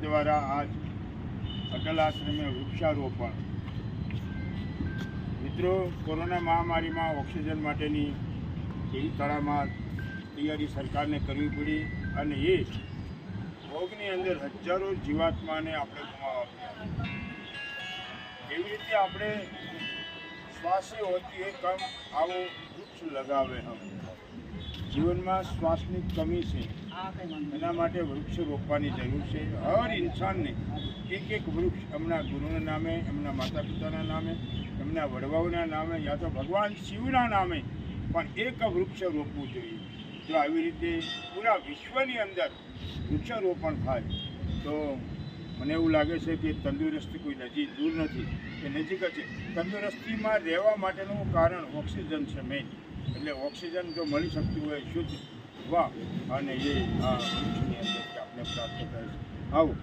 દ્વારા આજ અટલ આશ્રમે વૃક્ષારોપણ. મિત્રો, કોરોના મહામારીમાં ઓક્સિજન માટેની એવી તડામાર તૈયારી સરકારને કરવી પડી અને એ ભોગની અંદર હજારો જીવાત્માને આપણે ગુમાવવા. એવી રીતે આપણે શ્વાસે હોતી એ કમ આવો વૃક્ષ લગાવે. હમ જીવનમાં શ્વાસની કમી છે, એના માટે વૃક્ષ રોપવાની જરૂર છે. હર ઇન્સાનને એક એક વૃક્ષ એમના ગુરુના નામે, એમના માતા પિતાના નામે, એમના વડવાઓના નામે, યા તો ભગવાન શિવના નામે પણ એક વૃક્ષ રોપવું જોઈએ. જો આવી રીતે પૂરા વિશ્વની અંદર વૃક્ષારોપણ થાય તો મને એવું લાગે છે કે તંદુરસ્તી કોઈ નજીક દૂર નથી, એ નજીક જ છે. તંદુરસ્તીમાં રહેવા માટેનું કારણ ઓક્સિજન છે મેઇન. એટલે ઓક્સિજન જો મળી શકતું હોય શુદ્ધ, વાહ, અને એ આ વૃક્ષની અંદરથી આપણે પ્રાપ્ત થાય છે. આવું